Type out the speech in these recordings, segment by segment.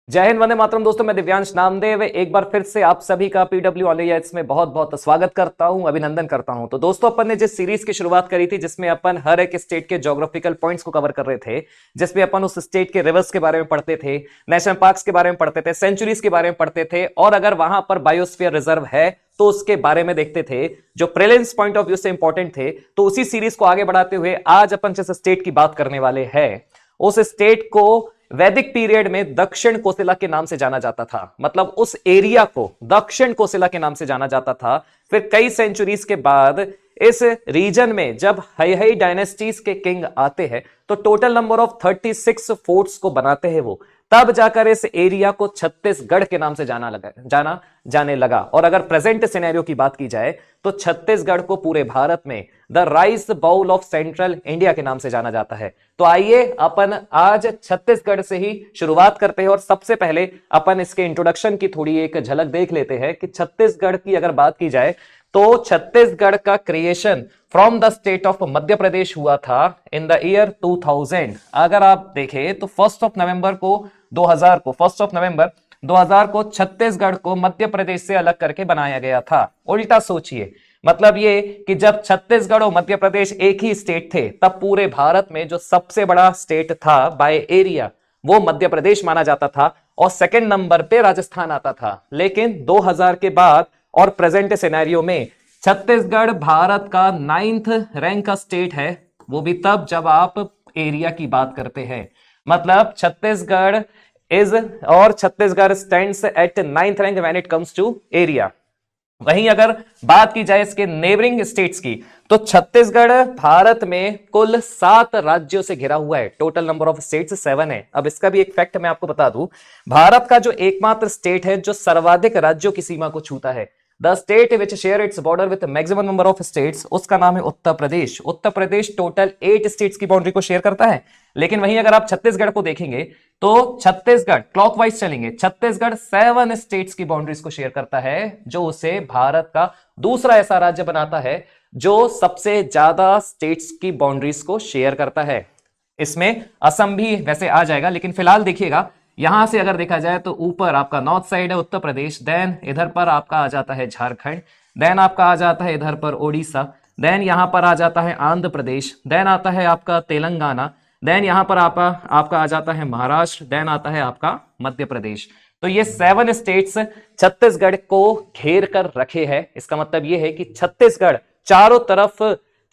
जय हिंद, वंदे मातरम। दोस्तों, मैं दिव्यांश नामदेव एक बार फिर से आप सभी का पीडब्ल्यू ऑलियट्स में बहुत बहुत स्वागत करता हूं, अभिनंदन करता हूं। तो दोस्तों, अपन ने जिस सीरीज की शुरुआत करी थी जिसमें अपन हर एक स्टेट के ज्योग्राफिकल पॉइंट्स को कवर कर रहे थे, जिसमें अपन उस स्टेट के रिवर्स के बारे में पढ़ते थे, नेशनल पार्क्स के बारे में पढ़ते थे, सेंचुरीज के बारे में पढ़ते थे, और अगर वहां पर बायोस्फीयर रिजर्व है तो उसके बारे में देखते थे, जो प्रेजेंस पॉइंट ऑफ व्यू से इंपॉर्टेंट थे। तो उसी सीरीज को आगे बढ़ाते हुए आज अपन जिस स्टेट की बात करने वाले हैं उस स्टेट को वैदिक पीरियड में दक्षिण कोसिला के नाम से जाना जाता था। मतलब उस एरिया को दक्षिण कोसिला के नाम से जाना जाता था। फिर कई सेंचुरीज के बाद इस रीजन में जब हई डायनेस्टीज के किंग आते हैं तो टोटल नंबर ऑफ 36 फोर्ट्स को बनाते हैं वो, तब जाकर इस एरिया को छत्तीसगढ़ के नाम से जाने लगा। और अगर प्रेजेंट सिनेरियो की बात की जाए तो छत्तीसगढ़ को पूरे भारत में the rice bowl of central India के नाम से जाना जाता है। तो आइए अपन आज छत्तीसगढ़ से ही शुरुआत करते हैं और सबसे पहले अपन इसके इंट्रोडक्शन की थोड़ी एक झलक देख लेते हैं कि छत्तीसगढ़ की अगर बात की जाए तो छत्तीसगढ़ का creation from the state of Madhya Pradesh हुआ था इन द ईयर 2000। अगर आप देखें तो 1 नवंबर 2000 को छत्तीसगढ़ को मध्य प्रदेश से अलग करके बनाया गया था। उल्टा सोचिए, मतलब ये कि जब छत्तीसगढ़ और मध्य प्रदेश एक ही स्टेट थे तब पूरे भारत में जो सबसे बड़ा स्टेट था बाय एरिया वो मध्य प्रदेश माना जाता था और सेकंड नंबर पे राजस्थान आता था। लेकिन 2000 के बाद और प्रेजेंट सिनेरियो में छत्तीसगढ़ भारत का 9th रैंक का स्टेट है, वो भी तब जब आप एरिया की बात करते हैं। मतलब Chhattisgarh stands at 9th rank when it comes to area. वहीं अगर बात की जाए इसके नेबरिंग स्टेट्स की तो छत्तीसगढ़ भारत में कुल 7 राज्यों से घिरा हुआ है। टोटल नंबर ऑफ स्टेट्स 7 है। अब इसका भी एक फैक्ट मैं आपको बता दूं, भारत का जो एकमात्र स्टेट है जो सर्वाधिक राज्यों की सीमा को छूता है, the state which share its border with maximum number of states, उसका नाम है उत्तर प्रदेश। उत्तर प्रदेश टोटल 8 स्टेट्स की बाउंड्री को शेयर करता है। लेकिन वहीं अगर आप छत्तीसगढ़ को देखेंगे तो छत्तीसगढ़ क्लॉकवाइज चलेंगे, छत्तीसगढ़ 7 स्टेट्स की बाउंड्रीज को शेयर करता है, जो उसे भारत का दूसरा ऐसा राज्य बनाता है जो सबसे ज्यादा स्टेट्स की बाउंड्रीज को शेयर करता है। इसमें असम भी वैसे आ जाएगा, लेकिन फिलहाल देखिएगा यहां से अगर देखा जाए तो ऊपर आपका नॉर्थ साइड है उत्तर प्रदेश, देन इधर पर आपका आ जाता है झारखंड, देन आपका आ जाता है इधर पर ओडिशा, देन यहां पर आ जाता है आंध्र प्रदेश, देन आता है आपका तेलंगाना, देन यहां पर आपका आ जाता है महाराष्ट्र, देन आता है आपका मध्य प्रदेश। तो ये 7 स्टेट्स छत्तीसगढ़ को घेर कर रखे हैं। इसका मतलब ये है कि छत्तीसगढ़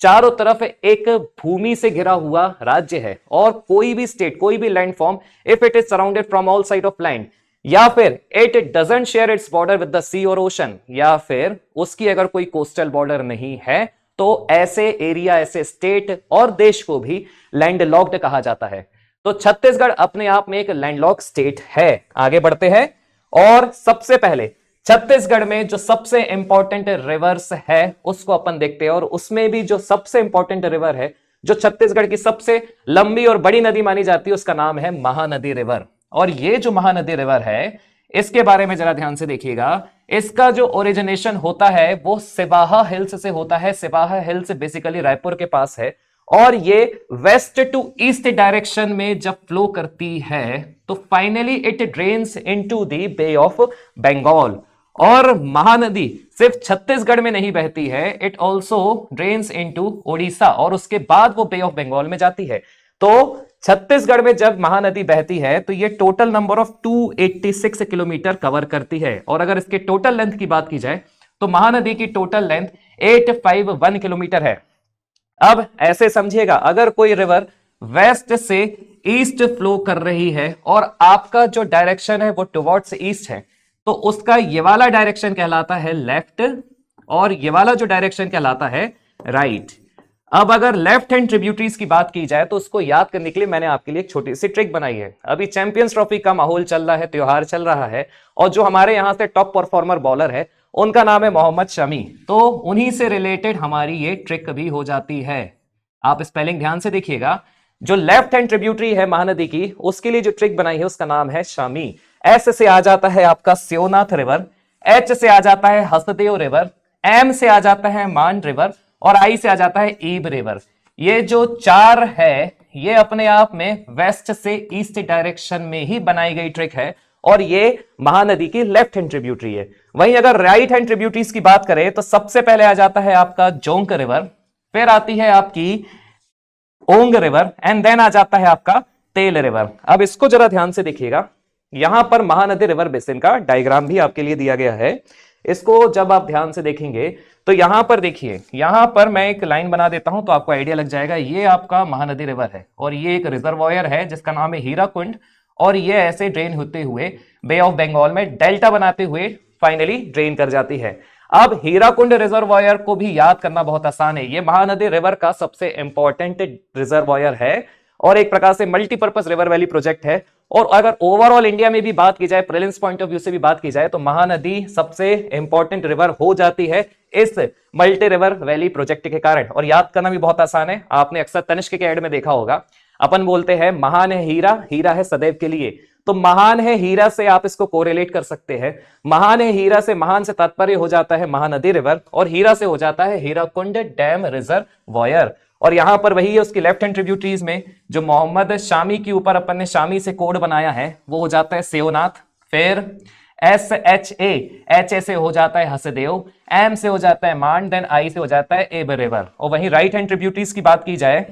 चारों तरफ एक भूमि से घिरा हुआ राज्य है और कोई भी स्टेट, कोई भी land form, if it is surrounded from all side of land, या फिर it doesn't share its border with the sea और ओशन, या फिर उसकी अगर कोई कोस्टल बॉर्डर नहीं है, तो ऐसे एरिया, ऐसे स्टेट और देश को भी लैंडलॉक्ड कहा जाता है। तो छत्तीसगढ़ अपने आप में एक लैंडलॉक्ड स्टेट है। आगे बढ़ते हैं और सबसे पहले छत्तीसगढ़ में जो सबसे इंपॉर्टेंट रिवर्स है उसको अपन देखते हैं, और उसमें भी जो सबसे इंपॉर्टेंट रिवर है, जो छत्तीसगढ़ की सबसे लंबी और बड़ी नदी मानी जाती है, उसका नाम है महानदी रिवर। और ये जो महानदी रिवर है इसके बारे में जरा ध्यान से देखिएगा। इसका जो ओरिजिनेशन होता है वो सिवाहा हिल्स से होता है। सिवाहा हिल्स बेसिकली रायपुर के पास है और ये वेस्ट टू ईस्ट डायरेक्शन में जब फ्लो करती है तो finally it drains into the bay of Bengal. और महानदी सिर्फ छत्तीसगढ़ में नहीं बहती है, it also drains into Odisha और उसके बाद वो बे ऑफ बंगाल में जाती है। तो छत्तीसगढ़ में जब महानदी बहती है तो ये total number of 286 kilometre cover करती है। और अगर इसके टोटल लेंथ की बात की जाए तो महानदी की टोटल लेंथ 851 किलोमीटर है। अब ऐसे समझिएगा, अगर कोई रिवर वेस्ट से ईस्ट फ्लो कर रही है और आपका जो डायरेक्शन है वो टुवर्ड्स ईस्ट है, तो उसका ये वाला डायरेक्शन कहलाता है लेफ्ट और ये वाला जो डायरेक्शन कहलाता है राइट। अब अगर लेफ्ट हैंड ट्रिब्यूटरीज की बात की जाए तो उसको याद करने के लिए मैंने आपके लिए एक छोटी सी ट्रिक बनाई है। अभी चैंपियंस ट्रॉफी का माहौल चल रहा है, त्योहार चल रहा है, और जो हमारे यहां से टॉप परफॉर्मर बॉलर है उनका नाम है मोहम्मद शमी। तो उन्हीं से रिलेटेड हमारी ये ट्रिक भी हो जाती है। आप स्पेलिंग ध्यान से देखिएगा। जो लेफ्ट हैंड ट्रिब्यूटरी है महानदी की, उसके लिए जो ट्रिक बनाई है उसका नाम है शामी। एस से आ जाता है आपका स्योनाथ रिवर, एच से आ जाता है हसदेव रिवर, एम से आ जाता है मान रिवर और आई से आ जाता है ईब रिवर। ये जो 4 है ये अपने आप में वेस्ट से ईस्ट डायरेक्शन में ही बनाई गई ट्रिक है और ये महानदी की लेफ्ट हैंड ट्रिब्यूटरी है। वहीं अगर राइट हैंड ट्रिब्यूटरीज की बात करें तो सबसे पहले आ जाता है आपका जोंक रिवर, फिर आती है आपकी ओंग रिवर एंड देन आ जाता है आपका तेल रिवर। अब इसको जरा ध्यान से देखिएगा, यहां पर महानदी रिवर बेसिन का डायग्राम भी आपके लिए दिया गया है। इसको जब आप ध्यान से देखेंगे तो यहां पर देखिए, यहां पर मैं एक लाइन बना देता हूं तो आपको आइडिया लग जाएगा। ये आपका महानदी रिवर है और ये एक रिजर्वॉयर है जिसका नाम है हीराकुंड, और ये ऐसे ड्रेन होते हुए बे ऑफ बंगाल में डेल्टा बनाते हुए फाइनली ड्रेन कर जाती है। अब हीराकुंड रिजर्वॉयर को भी याद करना बहुत आसान है। ये महानदी रिवर का सबसे इंपॉर्टेंट रिजर्वॉयर है और एक प्रकार से मल्टीपर्पज रिवर वैली प्रोजेक्ट है। और अगर ओवरऑल इंडिया में भी बात की जाए, प्रीलिम्स पॉइंट ऑफ व्यू से भी बात की जाए, तो महानदी सबसे इंपॉर्टेंट रिवर हो जाती है इस मल्टी रिवर वैली प्रोजेक्ट के कारण। और याद करना भी बहुत आसान है, आपने अक्सर तनिष्क के ऐड में देखा होगा, अपन बोलते हैं महान है हीरा, हीरा है सदैव के लिए। तो महान है हीरा से आप इसको कोरिलेट कर सकते हैं। महान है हीरा से, महान से तात्पर्य हो जाता है महानदी रिवर और हीरा से हो जाता है हीराकुंड डैम रिजर्वॉयर। और यहां पर वही है उसकी लेफ्ट हैंड ट्रिब्यूटरीज में जो मोहम्मद शामी के ऊपर अपन ने शामी से कोड बनाया है वो हो जाता है सेवनाथ, फिर SHA से हो जाता है हसदेव, M से हो जाता है मान, देन I से हो जाता है एब रिवर। और वहीं राइट हैंड ट्रिब्यूटरीज की बात की जाए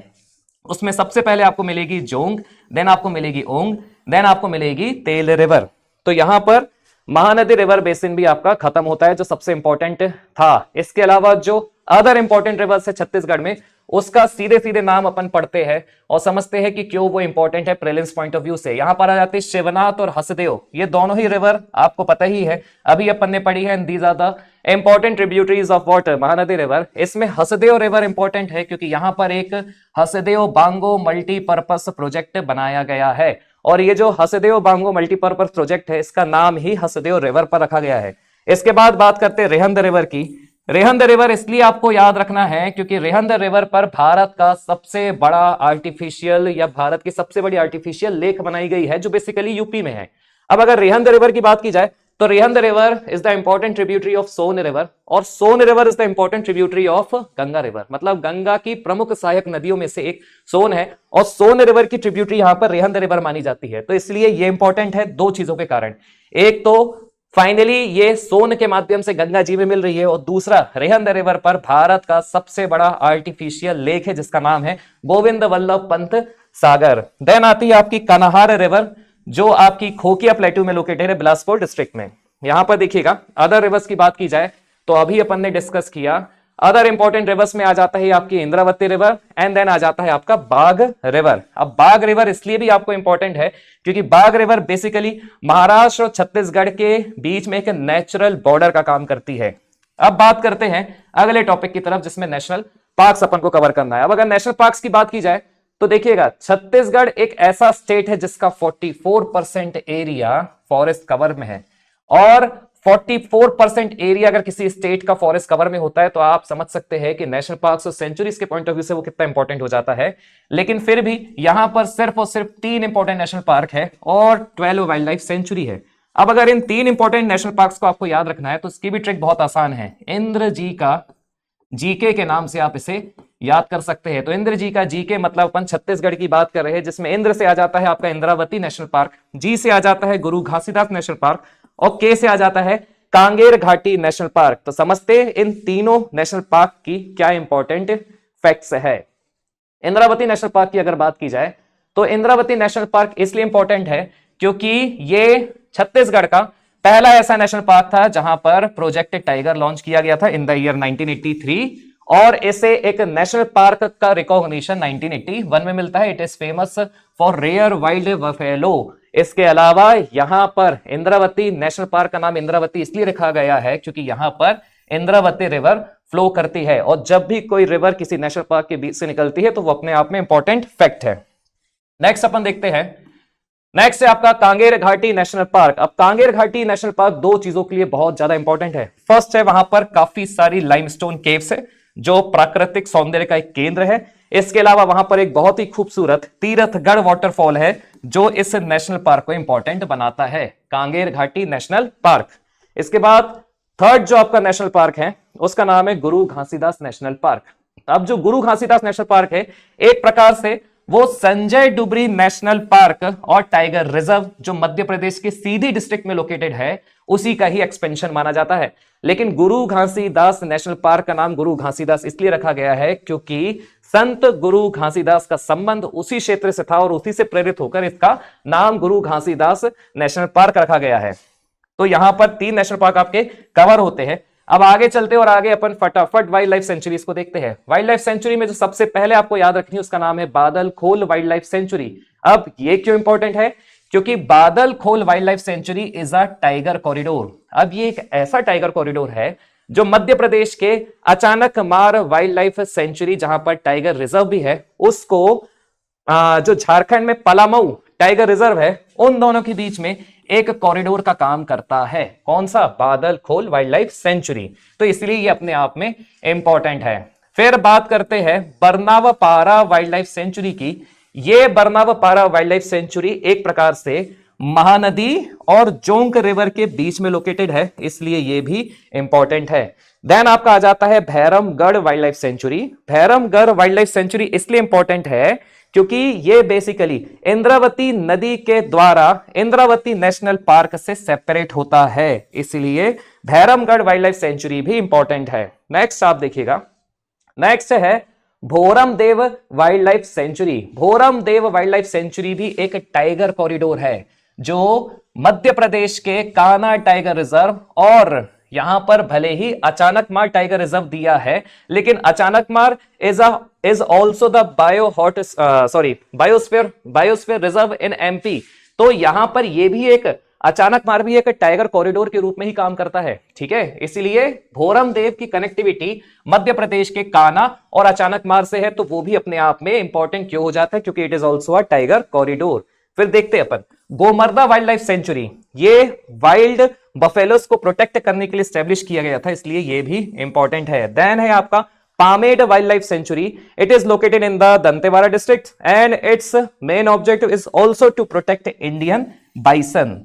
उसमें सबसे पहले आपको मिलेगी जोंग, देन आपको मिलेगी ओंग, देन आपको मिलेगी तेल रिवर। तो यहां पर महानदी रिवर बेसिन भी आपका खत्म होता है जो सबसे इंपॉर्टेंट था। इसके अलावा जो अदर इंपॉर्टेंट रिवर्स है छत्तीसगढ़ में उसका सीधे सीधे नाम अपन पढ़ते हैं और समझते हैं कि क्यों वो इंपॉर्टेंट है प्रीलिम्स पॉइंट ऑफ व्यू से। यहां पर आ जाते हैं शिवनाथ और हसदेव, ये दोनों ही रिवर आपको पता ही है, अभी अपन ने पढ़ी है। These are the important tributaries of water Mahanadi river. इसमें हसदेव रिवर इंपॉर्टेंट है क्योंकि यहां पर एक हसदेव बांगो मल्टीपर्पज प्रोजेक्ट बनाया गया है और ये जो हसदेव बांगो मल्टीपर्पज प्रोजेक्ट है इसका नाम ही हसदेव रिवर पर रखा गया है। इसके बाद बात करते हैं रेहंद रिवर की। रेहंद रिवर इसलिए आपको याद रखना है क्योंकि रेहंद रिवर पर भारत का सबसे बड़ा आर्टिफिशियल या भारत की सबसे बड़ी आर्टिफिशियल लेक बनाई गई है जो बेसिकली यूपी में है। अब अगर रेहंद रिवर की बात की जाए तो Rihand river is the important tributary of Son river और Son river is the important tributary of Ganga river. मतलब गंगा की प्रमुख सहायक नदियों में से एक सोन है और सोन रिवर की ट्रिब्यूटरी यहां पर रेहंद रिवर मानी जाती है। तो इसलिए ये इंपॉर्टेंट है दो चीजों के कारण, एक तो फाइनली ये सोन के माध्यम से गंगा जी में मिल रही है और दूसरा रेहंद रिवर पर भारत का सबसे बड़ा आर्टिफिशियल लेक है जिसका नाम है गोविंद वल्लभ पंत सागर। देन आती है आपकी कनाहार रिवर जो आपकी खोकिया प्लेटू में लोकेटेड है बिलासपुर डिस्ट्रिक्ट में। यहां पर देखिएगा अदर रिवर्स की बात की जाए तो अभी अपन ने डिस्कस किया, अदर इंपॉर्टेंट रिवर्स में आ जाता है आपकी इंद्रावती रिवर एंड देन आ जाता है आपका बाघ रिवर। अब बाघ रिवर इसलिए भी आपको इंपॉर्टेंट है क्योंकि बाघ रिवर बेसिकली महाराष्ट्र और छत्तीसगढ़ के बीच में एक नेचुरल बॉर्डर का काम करती है। अब बात करते हैं अगले टॉपिक की तरफ जिसमें नेशनल पार्क्स अपन को कवर करना है। अब अगर नेशनल पार्क्स की बात की जाए तो देखिएगा छत्तीसगढ़ एक ऐसा स्टेट है जिसका 44% एरिया फॉरेस्ट कवर में है और 44% एरिया अगर किसी स्टेट का फॉरेस्ट कवर में होता है तो आप समझ सकते हैं कि नेशनल पार्क्स और सेंचुरीज के पॉइंट ऑफ व्यू से वो कितना इंपॉर्टेंट हो जाता है। लेकिन फिर भी यहां पर सिर्फ और सिर्फ 3 इंपॉर्टेंट नेशनल पार्क है और 12 वाइल्ड लाइफ सेंचुरी है। अब अगर इन 3 इंपॉर्टेंट नेशनल पार्क्स को आपको याद रखना है तो इसकी भी ट्रिक बहुत आसान है। इंद्र जी का जीके के नाम से आप इसे याद कर सकते हैं। तो इंद्र जी का जीके मतलब अपन छत्तीसगढ़ की बात कर रहे हैं जिसमें इंद्र से आ जाता है आपका इंद्रावती नेशनल पार्क, जी से आ जाता है गुरु घासीदास नेशनल पार्क और के से आ जाता है कांगेर घाटी नेशनल पार्क। तो समझते हैं इन तीनों नेशनल पार्क की क्या इंपॉर्टेंट फैक्ट्स है। इंद्रावती नेशनल पार्क की अगर बात की जाए तो इंद्रावती नेशनल पार्क इसलिए इंपॉर्टेंट है क्योंकि ये छत्तीसगढ़ का पहला ऐसा नेशनल पार्क था जहां पर प्रोजेक्ट टाइगर लॉन्च किया गया था इन द ईयर 1983 और इसे एक नेशनल पार्क का रिकॉग्निशन 1981 में मिलता है। It is famous for rare wild buffalo. इसके अलावा यहां पर इंद्रावती नेशनल पार्क का नाम इंद्रावती इसलिए रखा गया है क्योंकि यहां पर इंद्रावती रिवर फ्लो करती है और जब भी कोई रिवर किसी नेशनल पार्क के बीच से निकलती है तो वो अपने आप में इंपॉर्टेंट फैक्ट है। नेक्स्ट अपन देखते हैं, नेक्स्ट है आपका कांगेर घाटी नेशनल पार्क। अब कांगेर घाटी नेशनल पार्क दो चीजों के लिए बहुत ज्यादा इंपॉर्टेंट है। फर्स्ट है वहां पर काफी सारी लाइमस्टोन केव्स है जो प्राकृतिक सौंदर्य का एक केंद्र है। इसके अलावा वहां पर एक बहुत ही खूबसूरत तीरथगढ़ वाटरफॉल है जो इस नेशनल पार्क को इंपॉर्टेंट बनाता है, कांगेर घाटी नेशनल पार्क। इसके बाद थर्ड जो आपका नेशनल पार्क है उसका नाम है गुरु घासीदास नेशनल पार्क। अब जो गुरु घासीदास नेशनल पार्क है एक प्रकार से वो संजय डुबरी नेशनल पार्क और टाइगर रिजर्व जो मध्य प्रदेश के सीधी डिस्ट्रिक्ट में लोकेटेड है उसी का ही एक्सपेंशन माना जाता है। लेकिन गुरु घासीदास नेशनल पार्क का नाम गुरु घासीदास इसलिए रखा गया है क्योंकि संत गुरु घासीदास का संबंध उसी क्षेत्र से था और उसी से प्रेरित होकर इसका नाम गुरु घासीदास नेशनल पार्क रखा गया है। तो यहां पर 3 नेशनल पार्क आपके कवर होते हैं। अब आगे चलते और आगे अपन फटाफट वाइल्ड लाइफ सेंचुरीज को देखते हैं। वाइल्ड लाइफ सेंचुरी में जो सबसे पहले आपको याद रखनी है उसका नाम है बादलखोल वाइल्ड लाइफ सेंचुरी। अब ये क्यों इंपॉर्टेंट है? क्योंकि Badalkhol wild life sanctuary is a tiger corridor. अब ये एक ऐसा टाइगर कॉरिडोर है जो मध्य प्रदेश के अचानक मार वाइल्ड लाइफ सेंचुरी जहां पर टाइगर रिजर्व भी है उसको जो झारखंड में पलामऊ टाइगर रिजर्व है उन दोनों के बीच में एक कॉरिडोर का काम करता है। कौन सा? Badalkhol wild life century. तो इसलिए ये अपने आप में इंपॉर्टेंट है। फिर बात करते हैं बरनावपारा वाइल्ड लाइफ सेंचुरी की। ये बरनावपारा वाइल्ड लाइफ सेंचुरी एक प्रकार से महानदी और जोंक रिवर के बीच में लोकेटेड है, इसलिए ये भी इंपॉर्टेंट है। देन आपका आ जाता है Bhairamgarh wild life sanctuary. Bhairamgarh wild life sanctuary इसलिए इंपॉर्टेंट है क्योंकि ये बेसिकली इंद्रावती नदी के द्वारा इंद्रावती नेशनल पार्क से सेपरेट होता है, इसलिए भैरमगढ़ वाइल्ड लाइफ सेंचुरी भी इंपॉर्टेंट है। नेक्स्ट आप देखिएगा, नेक्स्ट है Bhoramdeo wild life sanctuary. Bhoramdeo wild life sanctuary भी एक टाइगर कॉरिडोर है जो मध्य प्रदेश के कान्हा टाइगर रिजर्व और यहां पर भले ही अचानक मार टाइगर रिजर्व दिया है लेकिन अचानक मार is also the biosphere reserve in MP. तो यहां पर यह भी एक अचानक मार भी एक टाइगर कॉरिडोर के रूप में ही काम करता है। ठीक है, इसलिए भोरमदेव की कनेक्टिविटी मध्य प्रदेश के कान्हा और अचानक मार से है तो वो भी अपने आप में इंपॉर्टेंट क्यों हो जाता है? क्योंकि it is also a tiger corridor. फिर देखते हैं अपन गोमर्दा वाइल्ड लाइफ सेंचुरी। ये वाइल्ड बफेलोस को प्रोटेक्ट करने के लिए स्टैब्लिश किया गया था, इसलिए ये भी इंपॉर्टेंट है। देन है आपका Pamed wild life sanctuary. It is located in the Dantewada district and its main objective is also to protect Indian bison.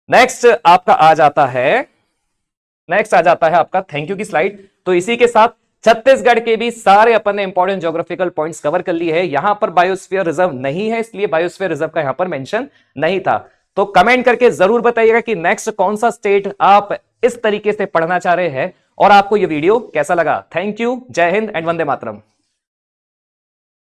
Next आपका आ जाता है आपका थैंक यू की स्लाइड। तो इसी के साथ छत्तीसगढ़ के भी सारे अपन ने इंपॉर्टेंट ज्योग्राफिकल पॉइंट्स कवर कर लिए हैं। यहां पर बायोस्फीयर रिजर्व नहीं है, इसलिए बायोस्फीयर रिजर्व का यहां पर मेंशन नहीं था। तो कमेंट करके जरूर बताइएगा कि नेक्स्ट कौन सा स्टेट आप इस तरीके से पढ़ना चाह रहे हैं और आपको यह वीडियो कैसा लगा। थैंक यू, जय हिंद एंड वंदे मातरम।